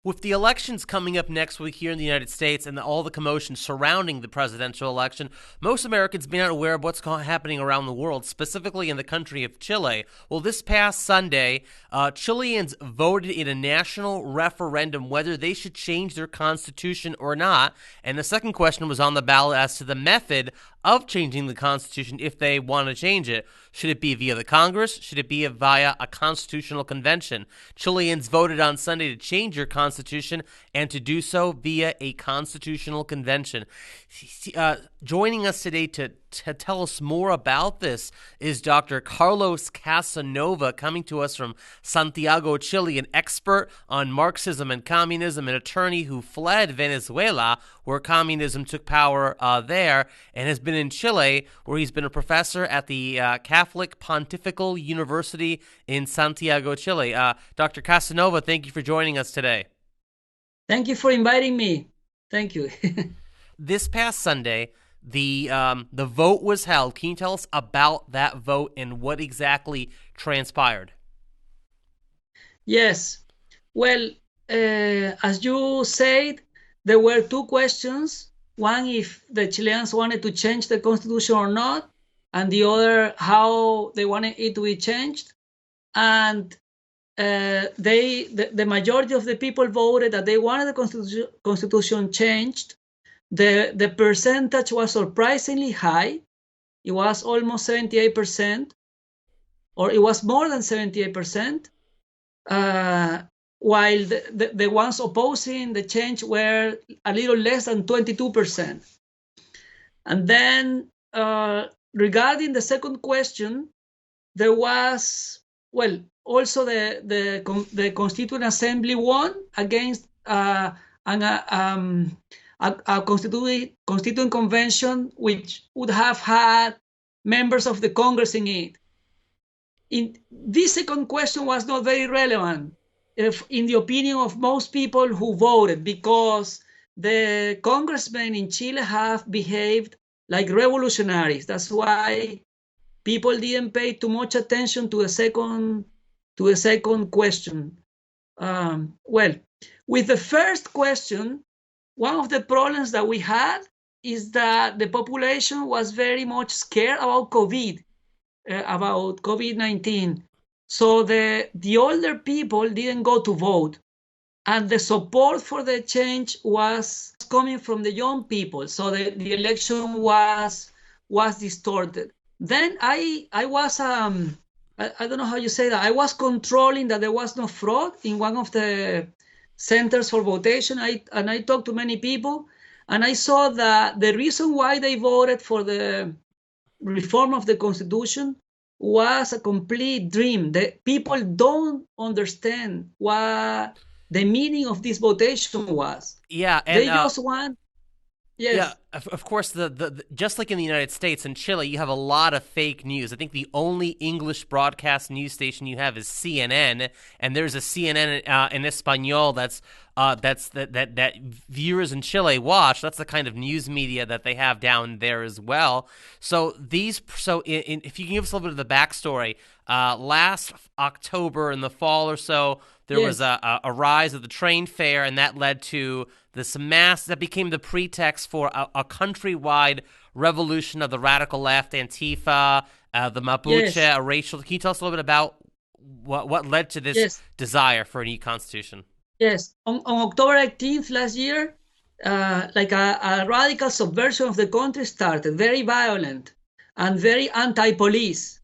With the elections coming up next week here in the United States and all the commotion surrounding the presidential election, most Americans may not be aware of what's happening around the world, specifically in the country of Chile. Well, this past Sunday, Chileans voted in a national referendum whether they should change their constitution or not. And the second question was on the ballot as to the method of changing the Constitution if they want to change it. Should it be via the Congress? Should it be via a constitutional convention? Chileans voted on Sunday to change their Constitution and to do so via a constitutional convention. Joining us today to tell us more about this is Dr. Carlos Casanova, coming to us from Santiago, Chile, an expert on Marxism and communism, an attorney who fled Venezuela, where communism took power there, and has been in Chile, where he's been a professor at the Catholic Pontifical University in Santiago, Chile. Dr. Casanova, thank you for joining us today. Thank you for inviting me. Thank you. This past Sunday, the vote was held. Can you tell us about that vote and what exactly transpired? Yes. Well, as you said, there were two questions. One, if the Chileans wanted to change the constitution or not, and the other, how they wanted it to be changed. And the majority of the people voted that they wanted the constitution changed. The percentage was surprisingly high. It was almost 78%, or it was more than 78%, while the ones opposing the change were a little less than 22%. And then regarding the second question, there was, well, also the Constituent Assembly won against a constituent convention which would have had members of the Congress in it. This second question was not very relevant in the opinion of most people who voted, because the congressmen in Chile have behaved like revolutionaries. That's why people didn't pay too much attention to the second question. Well, with the first question, one of the problems that we had is that the population was very much scared about COVID-19. So the older people didn't go to vote, and the support for the change was coming from the young people. So the election was distorted. Then I was I don't know how you say that. I was controlling that there was no fraud in one of the centers for votation. I talked to many people, and I saw that the reason why they voted for the reform of the Constitution was a complete dream. The people don't understand what the meaning of this votation was. Yeah, and they just want. Yes. Yeah, of course, the just like in the United States and Chile, you have a lot of fake news. I think the only English broadcast news station you have is CNN, and there's a CNN in Espanol that viewers in Chile watch. That's the kind of news media that they have down there as well. So if you can give us a little bit of the backstory, last October in the fall or so, there was a rise of the train fare, and that led to this mass that became the pretext for a countrywide revolution of the radical left, Antifa, the Mapuche, a racial. Can you tell us a little bit about what led to this desire for a new constitution? Yes, on October 18th last year, like a radical subversion of the country started, very violent and very anti-police.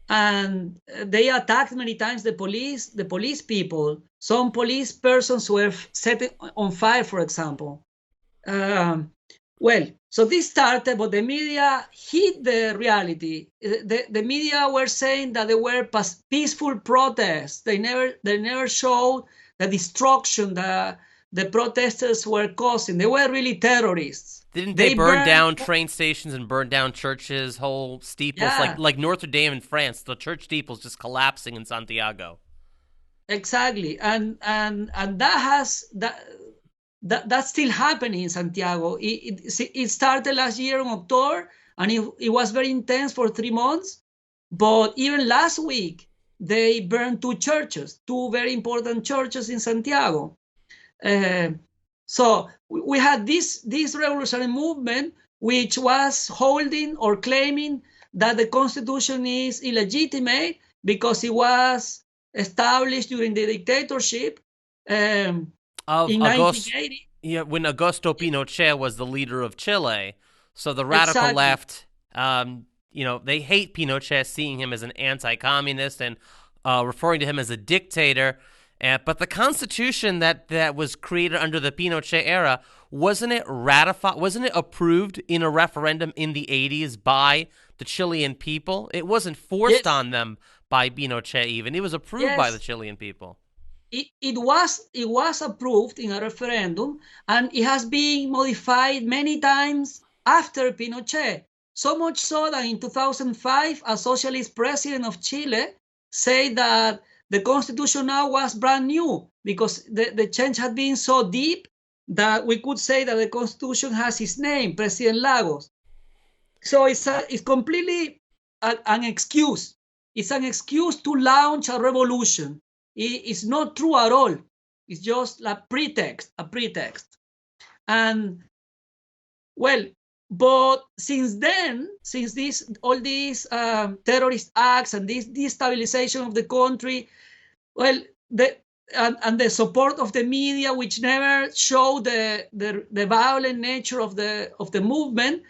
And they attacked many times the police people. Some police persons were set on fire, for example. Well, so this started, but the media hid the reality. The media were saying that they were peaceful protests. They never showed the destruction that the protesters were causing. They were really terrorists. Didn't they burn down train stations and burn down churches, whole steeples, like Notre Dame in France? The church steeples just collapsing in Santiago. Exactly, and that's still happening in Santiago. It started last year in October, and it was very intense for 3 months. But even last week, they burned two very important churches in Santiago. So we had this revolutionary movement which was holding or claiming that the constitution is illegitimate because it was established during the dictatorship of in 1980. Yeah, when Augusto Pinochet was the leader of Chile. So the radical Exactly. left, they hate Pinochet, seeing him as an anti-communist and referring to him as a dictator. But the constitution that was created under the Pinochet era, wasn't it ratified? Wasn't it approved in a referendum in the 80s by the Chilean people? It wasn't forced on them by Pinochet even. It was approved by the Chilean people. It was approved in a referendum, and it has been modified many times after Pinochet. So much so that in 2005, a socialist president of Chile said that the constitution now was brand new because the change had been so deep that we could say that the constitution has his name, President Lagos. So it's completely an excuse. It's an excuse to launch a revolution. It's not true at all. It's just a pretext. And well, but since then, since all these terrorist acts and this destabilization of the country, well, and the support of the media, which never showed the violent nature of the movement,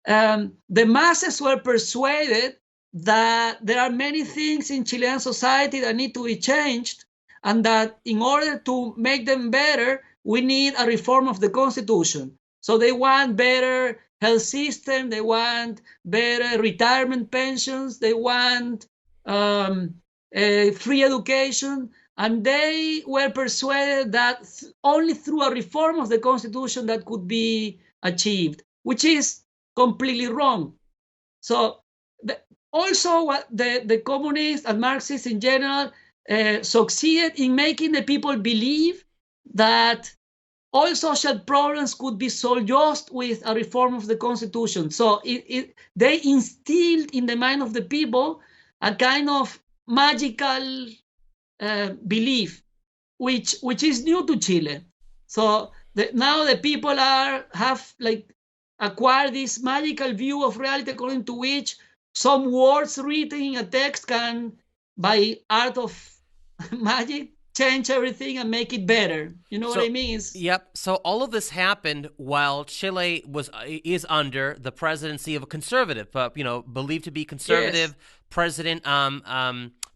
the masses were persuaded that there are many things in Chilean society that need to be changed, and that in order to make them better, we need a reform of the constitution. So they want better health system, they want better retirement pensions, they want free education, and they were persuaded that only through a reform of the constitution that could be achieved, which is completely wrong. So also what the communists and Marxists in general succeeded in making the people believe that all social problems could be solved just with a reform of the constitution. So they instilled in the mind of the people a kind of magical belief, which is new to Chile. So now the people have acquired this magical view of reality according to which some words written in a text can, by art of magic, change everything and make it better. You know what I mean? Yep. So all of this happened while Chile is under the presidency of a conservative, believed to be conservative President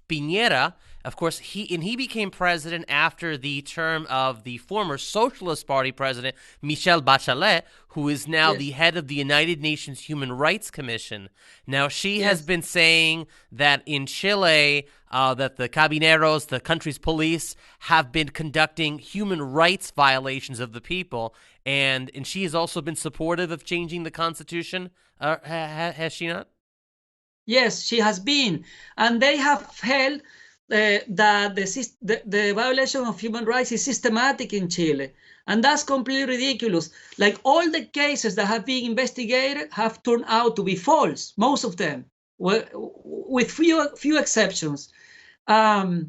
Pinera. Of course, he became president after the term of the former Socialist Party president, Michelle Bachelet, who is now the head of the United Nations Human Rights Commission. Now, she has been saying that in Chile, that the cabineros, the country's police, have been conducting human rights violations of the people, and she has also been supportive of changing the constitution. Has she not? Yes, she has been, and they have held that the violation of human rights is systematic in Chile, and that's completely ridiculous. Like, all the cases that have been investigated have turned out to be false, most of them, with few exceptions. There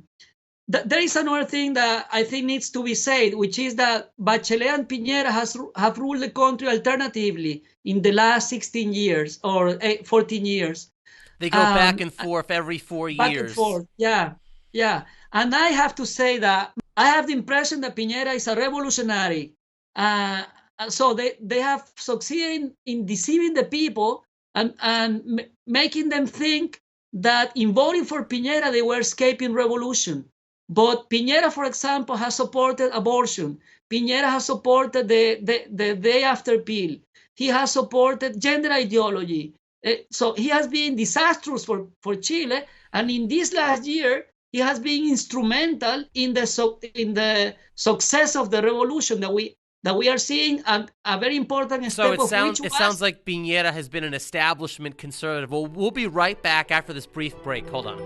is another thing that I think needs to be said, which is that Bachelet and Pinera have ruled the country alternatively in the last 16 years or 14 years. They go back and forth every 4 years. Back and forth, yeah. And I have to say that I have the impression that Pinera is a revolutionary. So they have succeeded in deceiving the people and making them think that in voting for Pinera, they were escaping revolution. But Pinera, for example, has supported abortion. Pinera has supported the day after pill. He has supported gender ideology. So he has been disastrous for Chile, and in this last year, he has been instrumental in the success of the revolution that we are seeing, a very important step. So it sounds like Pinera has been an establishment conservative. Well, we'll be right back after this brief break. Hold on.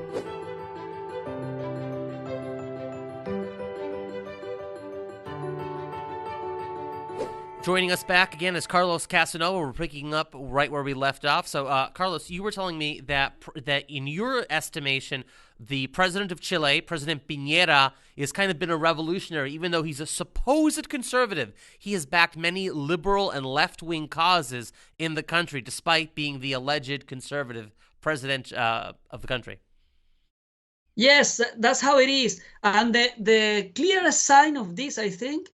Joining us back again is Carlos Casanova. We're picking up right where we left off. So, Carlos, you were telling me that in your estimation, the president of Chile, President Pinera, has kind of been a revolutionary, even though he's a supposed conservative. He has backed many liberal and left-wing causes in the country, despite being the alleged conservative president of the country. Yes, that's how it is. And the clearest sign of this, I think,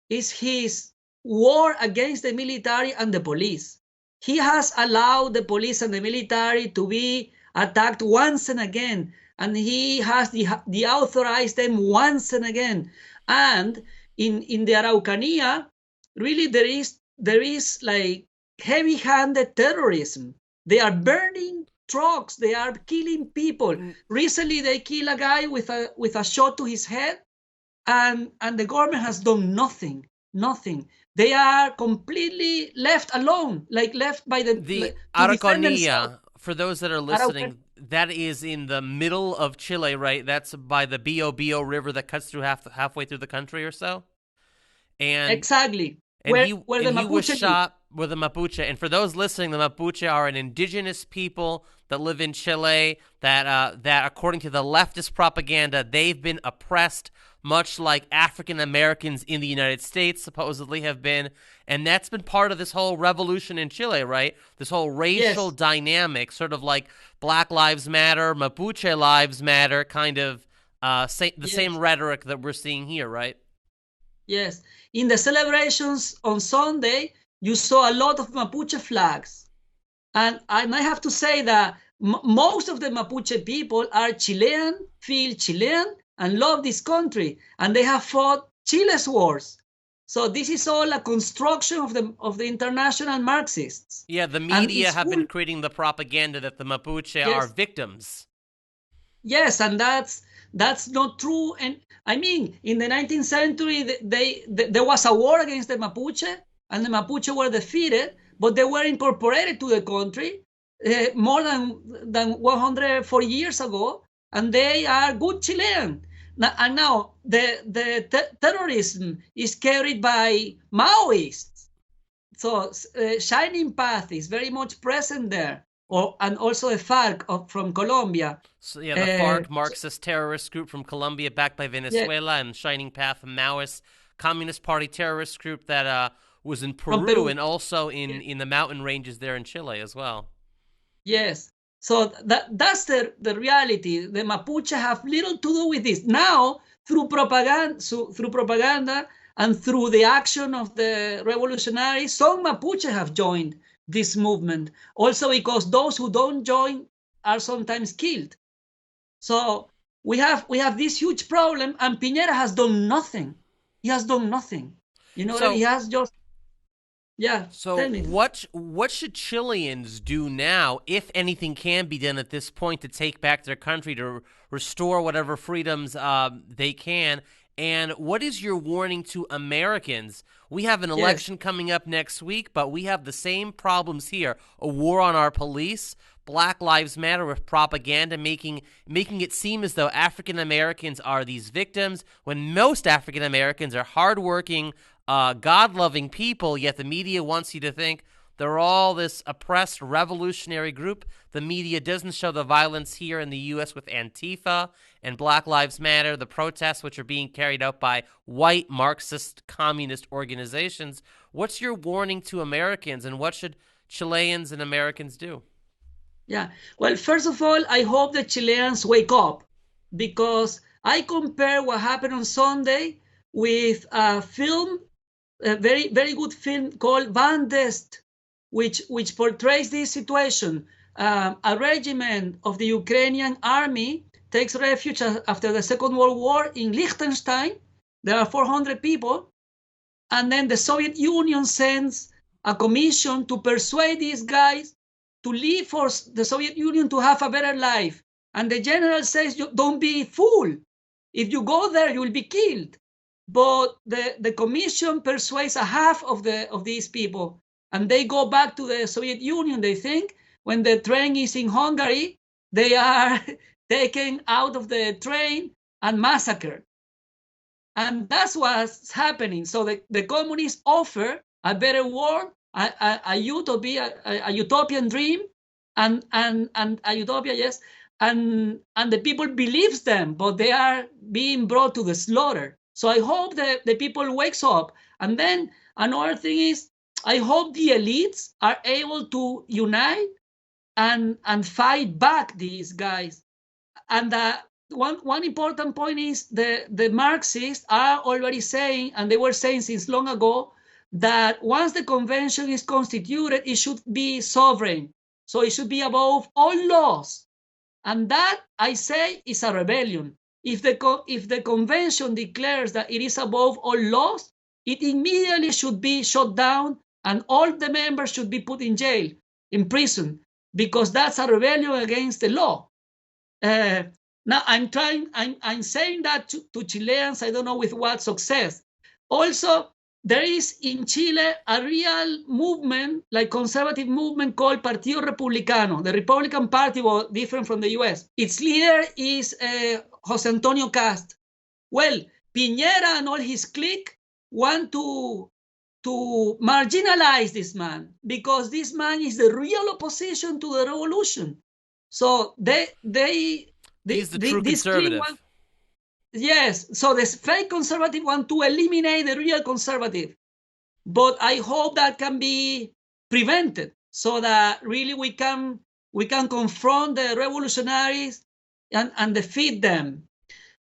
is his war against the military and the police. He has allowed the police and the military to be attacked once and again, and he has deauthorized them once and again. And in the Araucanía, really there is like heavy-handed terrorism. They are burning trucks. They are killing people. Recently, they killed a guy with a shot to his head, and the government has done nothing. They are completely left alone, like left by the Araucanía. For those that are listening, that is in the middle of Chile, right? That's by the Bio River that cuts through halfway through the country or so. And exactly. And where he the Mapuche was shot with the Mapuche. And for those listening, the Mapuche are an indigenous people that live in Chile that according to the leftist propaganda, they've been oppressed, much like African Americans in the United States supposedly have been. And that's been part of this whole revolution in Chile, right? This whole racial dynamic, sort of like Black Lives Matter, Mapuche Lives Matter, kind of same rhetoric that we're seeing here, right? Yes. In the celebrations on Sunday, you saw a lot of Mapuche flags. And I have to say that most of the Mapuche people are Chilean, feel Chilean, and love this country. And they have fought Chile's wars. So this is all a construction of the international Marxists. Yeah, the media have been creating the propaganda that the Mapuche are victims. Yes, and that's not true. And I mean, in the 19th century, there was a war against the Mapuche, and the Mapuche were defeated, but they were incorporated to the country more than 140 years ago, and they are good Chilean. And now the terrorism is carried by Maoists. So Shining Path is very much present there. And also the FARC from Colombia. So yeah, the FARC, Marxist terrorist group from Colombia, backed by Venezuela, and Shining Path, a Maoist Communist Party terrorist group that was in Peru and also in the mountain ranges there in Chile as well. Yes. So that's the reality. The Mapuche have little to do with this. Now, through propaganda and through the action of the revolutionaries, some Mapuche have joined this movement. Also because those who don't join are sometimes killed. So we have this huge problem, and Pinera has done nothing. He has done nothing. You know, he has just So what should Chileans do now, if anything can be done at this point, to take back their country, to restore whatever freedoms they can? And what is your warning to Americans? We have an election coming up next week, but we have the same problems here. A war on our police, Black Lives Matter with propaganda, making it seem as though African Americans are these victims, when most African Americans are hardworking, God-loving people, yet the media wants you to think they're all this oppressed revolutionary group. The media doesn't show the violence here in the U.S. with Antifa and Black Lives Matter, the protests which are being carried out by white Marxist communist organizations. What's your warning to Americans, and what should Chileans and Americans do? Yeah, well, first of all, I hope the Chileans wake up, because I compare what happened on Sunday with a film, a very, very good film called Van Dest, which portrays this situation. A regiment of the Ukrainian army takes refuge after the Second World War in Liechtenstein. There are 400 people. And then the Soviet Union sends a commission to persuade these guys to leave for the Soviet Union to have a better life. And the general says, don't be fool. If you go there, you will be killed. But the commission persuades a half of these people, and they go back to the Soviet Union. They think when the train is in Hungary, they are taken out of the train and massacred. And that's what's happening. So the communists offer a better world, a utopia, a utopian dream, and a utopia, yes, and the people believes them, but they are being brought to the slaughter. So I hope that the people wakes up. And then another thing is, I hope the elites are able to unite and fight back these guys. And one important point is the Marxists are already saying, and they were saying since long ago, that once the convention is constituted, it should be sovereign. So it should be above all laws. And that, I say, is a rebellion. If the convention declares that it is above all laws, it immediately should be shut down and all the members should be put in jail, in prison, because that's a rebellion against the law. Now I'm saying that to Chileans, I don't know with what success. Also, there is in Chile a real movement, like conservative movement called Partido Republicano, the Republican Party, well, different from the US. Its leader is Jose Antonio Cast. Well, Piñera and all his clique want to marginalize this man because this man is the real opposition to the revolution. So he's the true conservative. Yes, so the fake conservative want to eliminate the real conservative. But I hope that can be prevented so that really we can confront the revolutionaries and defeat them.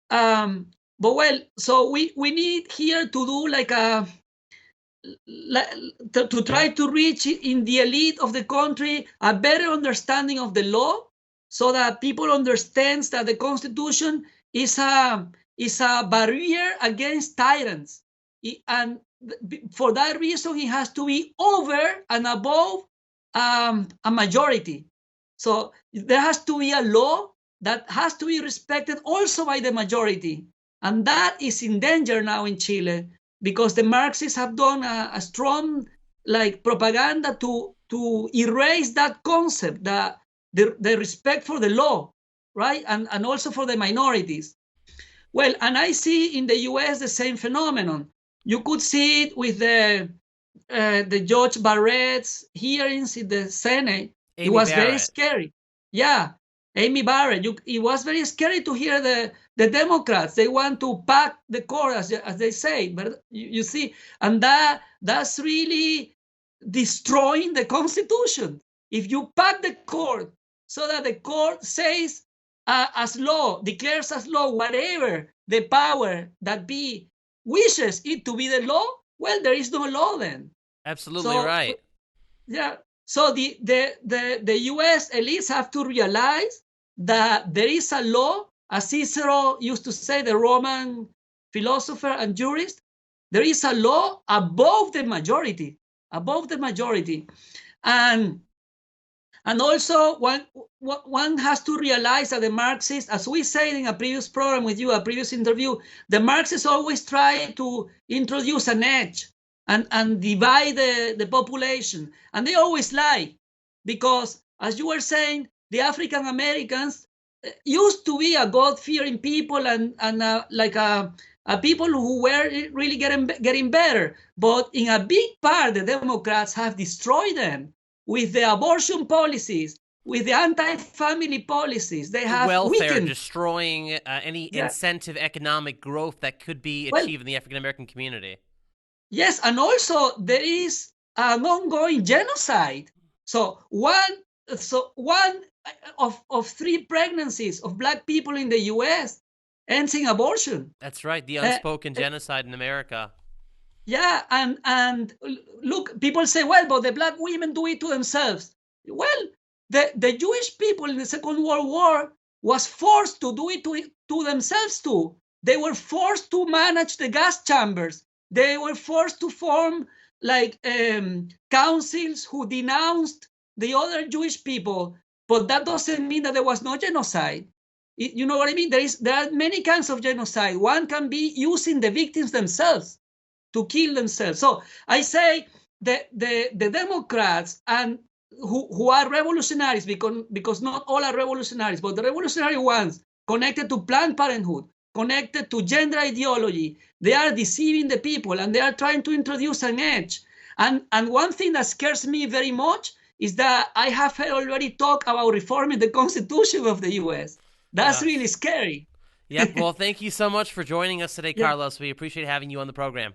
But well, so we need here to do like to try to reach in the elite of the country a better understanding of the law, so that people understand that the Constitution is a barrier against tyrants. And for that reason, it has to be over and above a majority. So there has to be a law that has to be respected also by the majority. And that is in danger now in Chile, because the Marxists have done a strong propaganda to erase that concept, the respect for the law, right? And also for the minorities. Well, and I see in the US the same phenomenon. You could see it with the Judge Barrett's hearings in the Senate. It was very scary. Yeah, Amy Barrett. It was very scary to hear the Democrats. They want to pack the court, as they say. But you see, and that's really destroying the Constitution. If you pack the court so that the court says as law, declares as law whatever the power that be wishes it to be the law, well, there is no law then. Absolutely right. Yeah. So the US elites have to realize that there is a law, as Cicero used to say, the Roman philosopher and jurist, there is a law above the majority, And also one has to realize that the Marxists, as we said in a previous program with you, a previous interview, the Marxists always try to introduce an edge and divide the population. And they always lie, because as you were saying, the African Americans used to be a God-fearing people and a people who were really getting better. But in a big part, the Democrats have destroyed them with the abortion policies, with the anti-family policies. They have welfare, weakened, destroying any incentive economic growth that could be achieved in the African American community. Yes, and also there is an ongoing genocide. So one of 3 pregnancies of Black people in the US ends in abortion. That's right, the unspoken genocide in America. Yeah, and look, people say, well, but the Black women do it to themselves. Well, the Jewish people in the Second World War was forced to do it to themselves too. They were forced to manage the gas chambers. They were forced to form councils who denounced the other Jewish people. But that doesn't mean that there was no genocide. You know what I mean? There are many kinds of genocide. One can be using the victims themselves to kill themselves. So I say the Democrats and who are revolutionaries, because not all are revolutionaries, but the revolutionary ones connected to Planned Parenthood, connected to gender ideology, they are deceiving the people and they are trying to introduce an edge. And one thing that scares me very much is that I have already talked about reforming the Constitution of the U.S. That's really scary. Yep. Well, thank you so much for joining us today, Yeah. Carlos. We appreciate having you on the program.